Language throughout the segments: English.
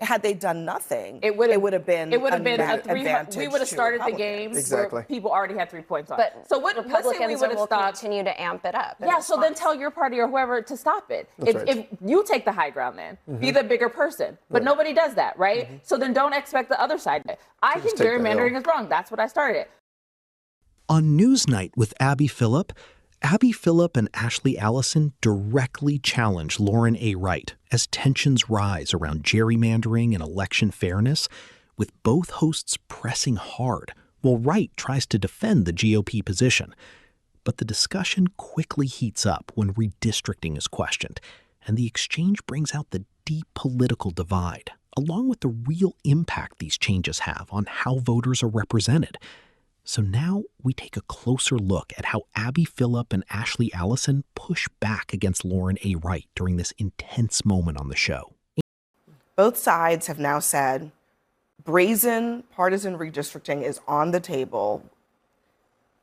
Had they done nothing, it would have been a three. Advantage We would have to started the Republicans. game where people already had 3 points on. But so what? Let's say we would have stopped. Continue to amp it up. Yeah. So then tell your party or whoever to stop it. If you take the high ground, then be the bigger person. But nobody does that, right? So then don't expect the other side. I think gerrymandering is wrong. That's what I started. On NewsNight with Abby Phillip and Ashley Allison directly challenge Lauren A. Wright as tensions rise around gerrymandering and election fairness, with both hosts pressing hard while Wright tries to defend the GOP position. But the discussion quickly heats up when redistricting is questioned, and the exchange brings out the deep political divide, along with the real impact these changes have on how voters are represented. So now we take a closer look at how Abby Phillip and Ashley Allison push back against Lauren A. Wright during this intense moment on the show. Both sides have now said brazen partisan redistricting is on the table.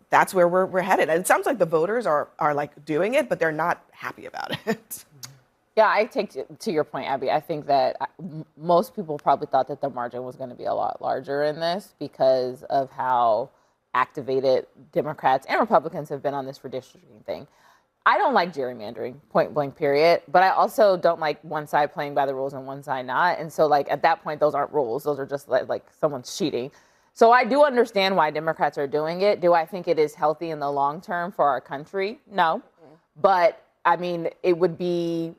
That's where we're headed. And it sounds like the voters are like doing it, but they're not happy about it. Yeah, I take to your point, Abby. I think that most people probably thought that the margin was going to be a lot larger in this because of how activated Democrats and Republicans have been on this redistricting thing. I don't like gerrymandering, point blank, period. But I also don't like one side playing by the rules and one side not. And so, like, at that point, those aren't rules. Those are just like someone's cheating. So I do understand why Democrats are doing it. Do I think it is healthy in the long term for our country? No. But I mean, I would be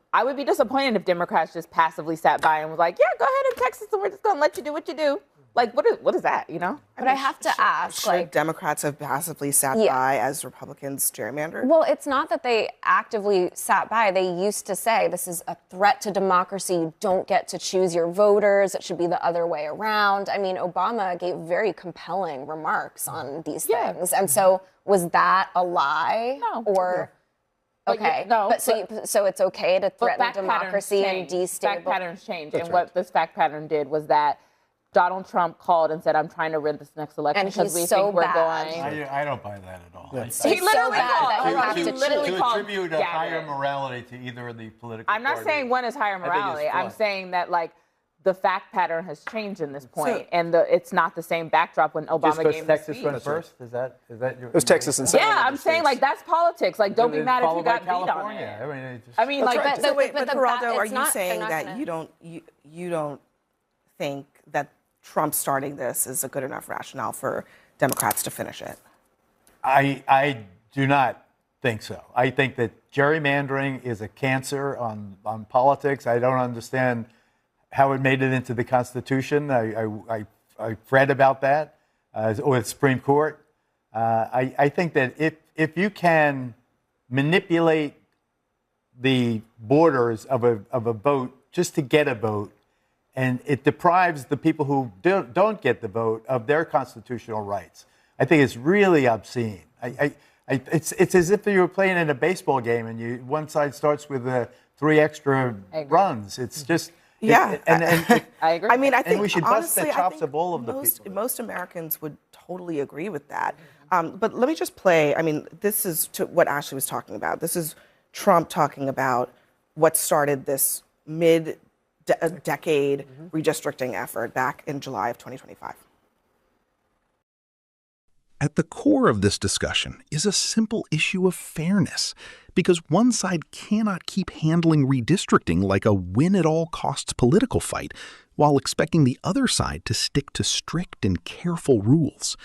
disappointed if Democrats just passively sat by and was like, yeah, go ahead in Texas and we're just going to let you do what you do. Like, what is that, you know? But I have to ask, should Democrats have passively sat by as Republicans gerrymandered? Well, it's not that they actively sat by. They used to say this is a threat to democracy. You don't get to choose your voters. It should be the other way around. I mean, Obama gave very compelling remarks on these things. And so was that a lie? No. Or... Okay, no, but so it's okay to threaten democracy and destabilize. Fact patterns change, and what this fact pattern did was that Donald Trump called and said, "I'm trying to win this next election because we think we're going." I don't buy that at all. He literally called. To attribute a higher morality to either of the political. I'm not saying one is higher morality. I'm saying that the fact pattern has changed in this point, and it's not the same backdrop when Obama gave the speech. Texas went first? Is that your? It was Texas and yeah, I'm saying that's politics. Like, don't be mad if you got beat on it. I mean, but Geraldo, are you saying that you don't think that Trump starting this is a good enough rationale for Democrats to finish it? I do not think so. I think that gerrymandering is a cancer on politics. I don't understand how it made it into the Constitution. I read about that, or the Supreme Court. I think that if you can manipulate the borders of a vote just to get a vote, and it deprives the people who don't get the vote of their constitutional rights, I think it's really obscene. It's as if you were playing in a baseball game and one side starts with 3 extra runs. It's just... Yeah, I agree. I mean, I think we should honestly, bust the chops of all of the people. Most Americans would totally agree with that. But let me just play. I mean, this is to what Ashley was talking about. This is Trump talking about what started this mid-decade redistricting effort back in July of 2025. At the core of this discussion is a simple issue of fairness, because one side cannot keep handling redistricting like a win-at-all-costs political fight while expecting the other side to stick to strict and careful rules.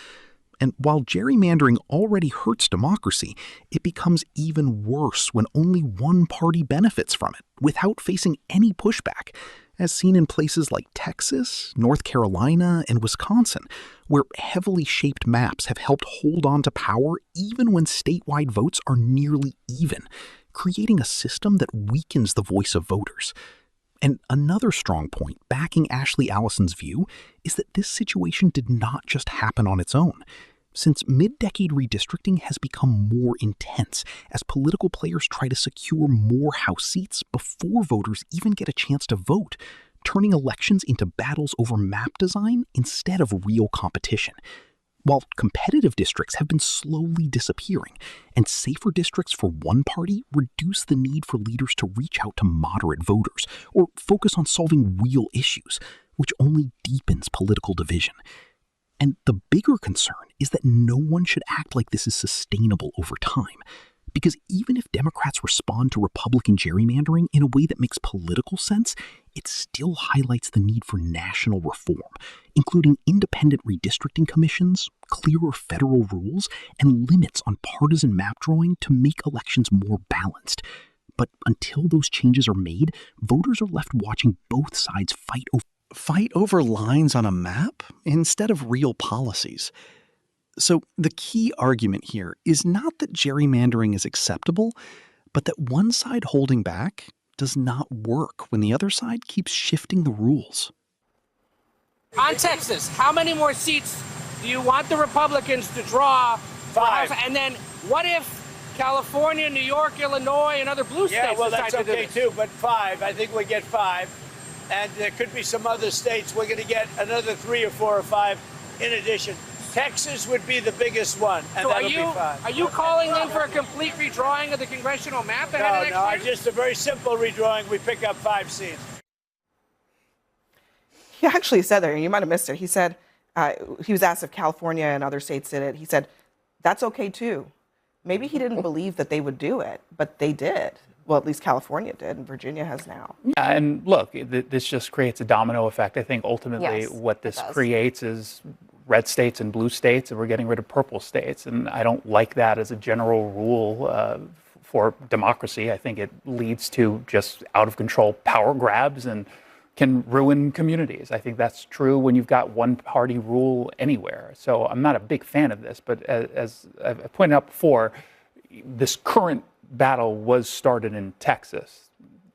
And while gerrymandering already hurts democracy, it becomes even worse when only one party benefits from it without facing any pushback, as seen in places like Texas, North Carolina, and Wisconsin, where heavily shaped maps have helped hold on to power even when statewide votes are nearly even, creating a system that weakens the voice of voters. And another strong point backing Ashley Allison's view is that this situation did not just happen on its own. Since mid-decade redistricting has become more intense as political players try to secure more House seats before voters even get a chance to vote, turning elections into battles over map design instead of real competition. While competitive districts have been slowly disappearing, and safer districts for one party reduce the need for leaders to reach out to moderate voters or focus on solving real issues, which only deepens political division. And the bigger concern is that no one should act like this is sustainable over time. Because even if Democrats respond to Republican gerrymandering in a way that makes political sense, it still highlights the need for national reform, including independent redistricting commissions, clearer federal rules, and limits on partisan map drawing to make elections more balanced. But until those changes are made, voters are left watching both sides fight over lines on a map instead of real policies. So the key argument here is not that gerrymandering is acceptable, but that one side holding back does not work when the other side keeps shifting the rules. On Texas, how many more seats do you want the Republicans to draw? 5. And then what if California, New York, Illinois, and other blue states Yeah, well, decide that's to do okay this? too, but 5. I think we get 5. And there could be some other states. We're going to get another 3 or 4 or 5 in addition. Texas would be the biggest one, and So that'll be 5. are you calling then for a complete redrawing of the congressional map ahead of No, next year? just a very simple redrawing. We pick up 5 seats. He actually said that, and you might have missed it. He said, he was asked if California and other states did it. He said, that's okay too. Maybe he didn't believe that they would do it, but they did. Well, at least California did, and Virginia has now. And look, this just creates a domino effect. I think ultimately Yes, what this it does. creates is red states and blue states, and we're getting rid of purple states. And I don't like that as a general rule for democracy. I think it leads to just out of control power grabs and can ruin communities. I think that's true when you've got one party rule anywhere. So I'm not a big fan of this, but as I've pointed out before, this current battle was started in Texas.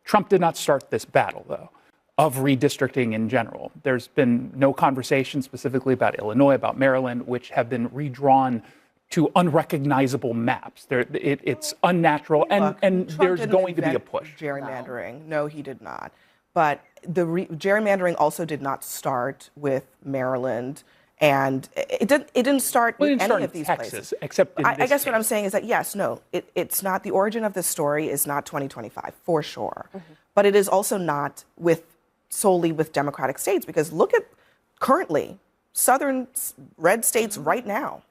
Trump did not start this battle, though, of redistricting in general. There's been no conversation specifically about Illinois, about Maryland, which have been redrawn to unrecognizable maps. It's unnatural, and Trump there's didn't going to be a invent push. Gerrymandering. No, he did not. But the gerrymandering also did not start with Maryland, and it didn't start with any of these Texas, places. except in I this guess what I'm case. saying is that yes, no, it's not. The origin of this story is not 2025 for sure, but it is also not solely with Democratic states, because look at currently southern red states right now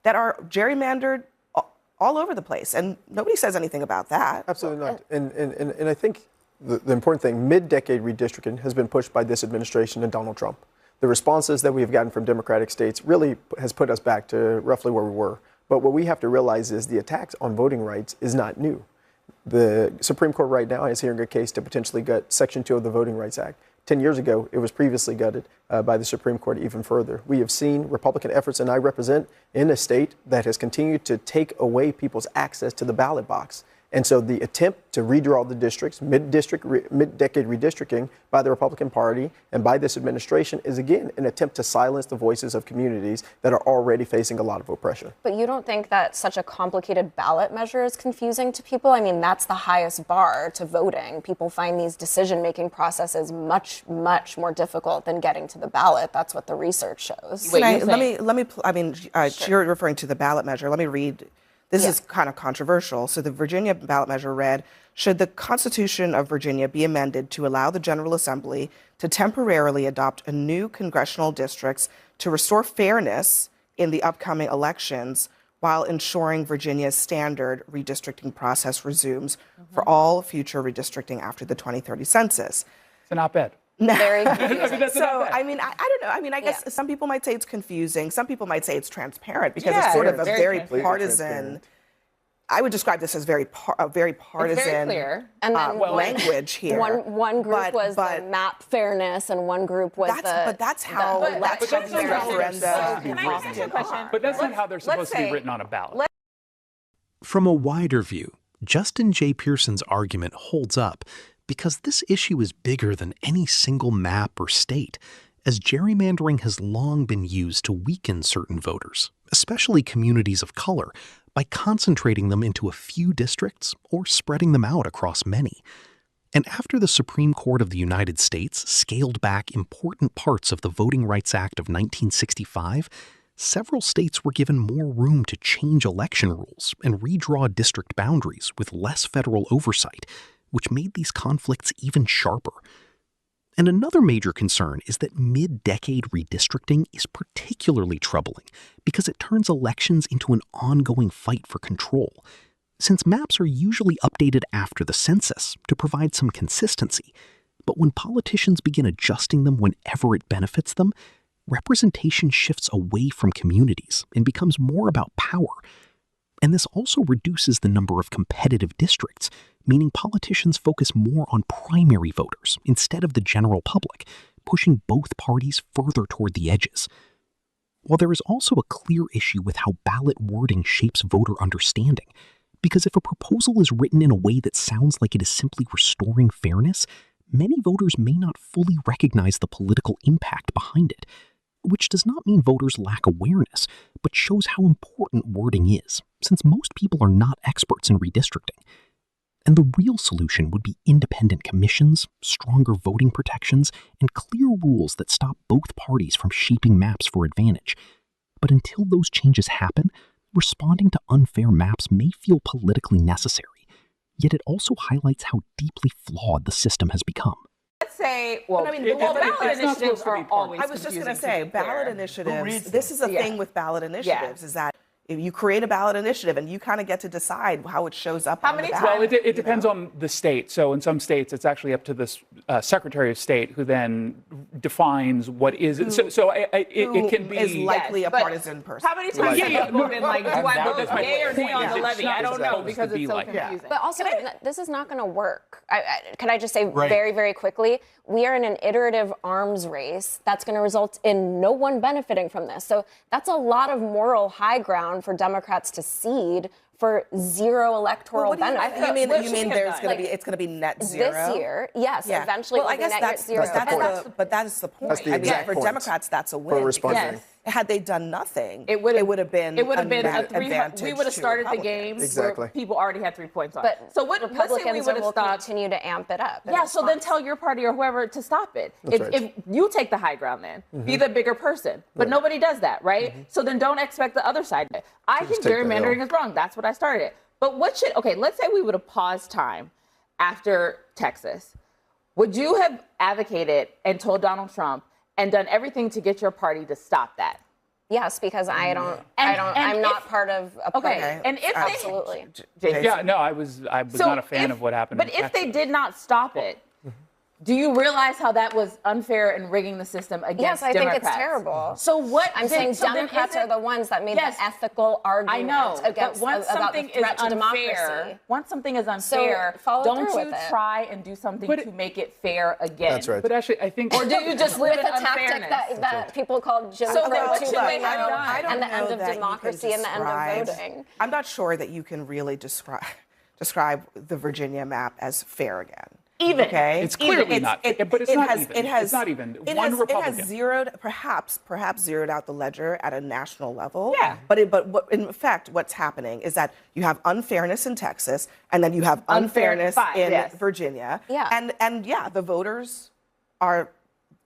that are gerrymandered all over the place, and nobody says anything about that. Absolutely not. And I think the important thing, mid-decade redistricting has been pushed by this administration and Donald Trump. The responses that we have gotten from Democratic states really has put us back to roughly where we were. But what we have to realize is the attacks on voting rights is not new. The Supreme Court right now is hearing a case to potentially gut Section 2 of the Voting Rights Act. 10 years ago, it was previously gutted by the Supreme Court even further. We have seen Republican efforts, and I represent in a state that has continued to take away people's access to the ballot box. And so the attempt to redraw the districts, mid-decade redistricting by the Republican Party and by this administration is, again, an attempt to silence the voices of communities that are already facing a lot of oppression. But you don't think that such a complicated ballot measure is confusing to people? I mean, that's the highest bar to voting. People find these decision-making processes much, much more difficult than getting to the ballot. That's what the research shows. Wait, You're referring to the ballot measure. Let me read. This is kind of controversial. So the Virginia ballot measure read, should the Constitution of Virginia be amended to allow the General Assembly to temporarily adopt a new congressional districts to restore fairness in the upcoming elections while ensuring Virginia's standard redistricting process resumes for all future redistricting after the 2030 census? It's an op-ed. Very confusing. So, I mean, I don't know. I mean, I guess some people might say it's confusing. Some people might say it's transparent because it's sort of a very partisan. I would describe this as very partisan. It's very clear. And then language here. One group was the map fairness, and one group was But that's how elections and referenda Can I ask you a question? But that's not how they're supposed to be written on a ballot. From a wider view, Justin J. Pearson's argument holds up because this issue is bigger than any single map or state, as gerrymandering has long been used to weaken certain voters, especially communities of color, by concentrating them into a few districts or spreading them out across many. And after the Supreme Court of the United States scaled back important parts of the Voting Rights Act of 1965, several states were given more room to change election rules and redraw district boundaries with less federal oversight, which made these conflicts even sharper. And another major concern is that mid-decade redistricting is particularly troubling because it turns elections into an ongoing fight for control. Since maps are usually updated after the census to provide some consistency, but when politicians begin adjusting them whenever it benefits them, representation shifts away from communities and becomes more about power. And this also reduces the number of competitive districts, meaning politicians focus more on primary voters instead of the general public, pushing both parties further toward the edges. While there is also a clear issue with how ballot wording shapes voter understanding, because if a proposal is written in a way that sounds like it is simply restoring fairness, many voters may not fully recognize the political impact behind it, which does not mean voters lack awareness, but shows how important wording is, since most people are not experts in redistricting. And the real solution would be independent commissions, stronger voting protections, and clear rules that stop both parties from shaping maps for advantage. But until those changes happen, responding to unfair maps may feel politically necessary, yet it also highlights how deeply flawed the system has become. Let's say, well, ballot initiatives are always I was just going to say, ballot initiatives, this is a Yeah. thing with ballot initiatives, is that if you create a ballot initiative and you kind of get to decide how it shows up on the ballot. Well, it depends on the state. So in some states, it's actually up to the Secretary of State who then defines what is. It can be. Is likely a partisan person. How many times have people been like, do I vote yay or nay on the levy? I don't know, because it's so confusing. But also, this is not going to work. Can I just say very, very quickly, we are in an iterative arms race that's going to result in no one benefiting from this. So that's a lot of moral high ground for Democrats to cede for zero electoral benefit. You mean there's going to be, it's going to be net zero? This year, yes, eventually well, it will be net zero. But that's the point. That's the exact for point. Democrats, that's a win. For responding. Yes. Had they done nothing, it would have been a three. advantage. We would have started the game Exactly. where people already had 3 points on. But so what? Let's say we Republicans would have will stopped. continue to amp it up. Yeah. So then tell your party or whoever to stop it. If you take the high ground, then be the bigger person. But nobody does that, right? So then don't expect the other side. I think gerrymandering is wrong. That's what I started. But let's say we would have paused time after Texas. Would you have advocated and told Donald Trump and done everything to get your party to stop that? Yes, because I'm not part of a party. Okay. And if absolutely. Yeah, no, I was not a fan of what happened. But if they did not stop it, do you realize how that was unfair and rigging the system against Democrats? Yes, I think it's terrible. So what? I'm saying Democrats are the ones that made the ethical argument I know, against but once about something the threat is to unfair, democracy. once something is unfair, don't you try and do something to make it fair again? That's right. But actually, I think. Or do you just live in with a tactic unfairness? that people call Jim So Crow what should they have done? I don't and the know end of that you democracy can and the end of describe- voting. I'm not sure that you can really describe the Virginia map as fair again. Even. Okay? It's clearly not. But it's not even. It's not even. One Republican. It has zeroed, perhaps zeroed out the ledger at a national level. Yeah. But in fact, what's happening is that you have unfairness in Texas, and then you have unfairness in Virginia. Yeah. And the voters are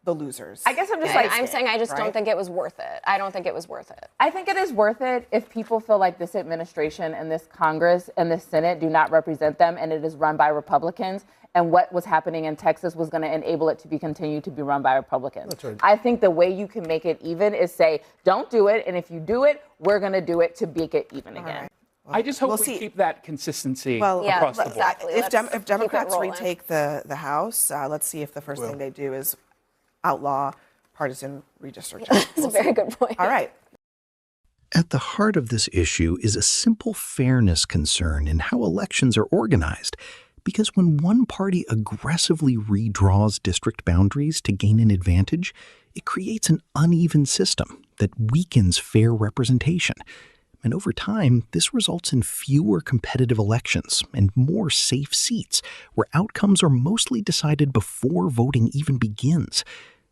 the losers. I guess I'm just I'm saying I just don't think it was worth it. I don't think it was worth it. I think it is worth it if people feel like this administration and this Congress and this Senate do not represent them and it is run by Republicans. And what was happening in Texas was going to enable it to continue to be run by Republicans. That's right. I think the way you can make it even is say, don't do it. And if you do it, we're going to do it to make it even again. Right. I just hope We'll we see. keep that consistency Yeah, across the board. exactly. If Let's Democrats keep it rolling. retake the House, let's see if the first thing they do is outlaw partisan redistricting. That's a very good point. All right. At the heart of this issue is a simple fairness concern in how elections are organized. Because when one party aggressively redraws district boundaries to gain an advantage, it creates an uneven system that weakens fair representation. And over time, this results in fewer competitive elections and more safe seats, where outcomes are mostly decided before voting even begins.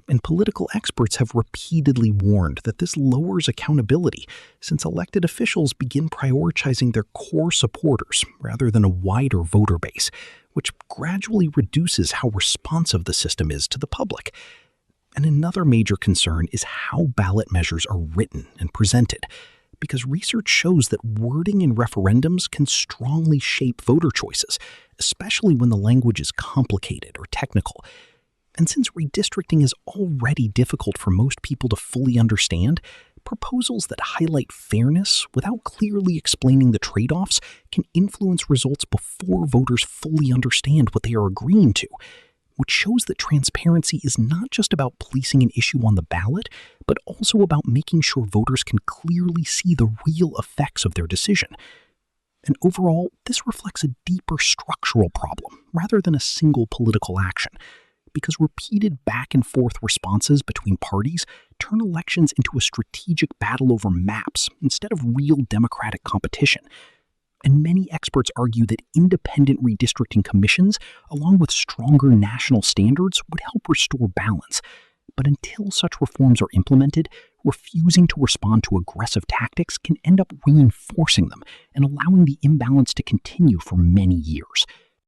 And political experts have repeatedly warned that this lowers accountability, since elected officials begin prioritizing their core supporters rather than a wider voter base, which gradually reduces how responsive the system is to the public. And another major concern is how ballot measures are written and presented, because research shows that wording in referendums can strongly shape voter choices, especially when the language is complicated or technical. And since redistricting is already difficult for most people to fully understand, proposals that highlight fairness without clearly explaining the trade-offs can influence results before voters fully understand what they are agreeing to, which shows that transparency is not just about policing an issue on the ballot, but also about making sure voters can clearly see the real effects of their decision. And overall, this reflects a deeper structural problem rather than a single political action, because repeated back and forth responses between parties turn elections into a strategic battle over maps instead of real democratic competition. And many experts argue that independent redistricting commissions, along with stronger national standards, would help restore balance. But until such reforms are implemented, refusing to respond to aggressive tactics can end up reinforcing them and allowing the imbalance to continue for many years.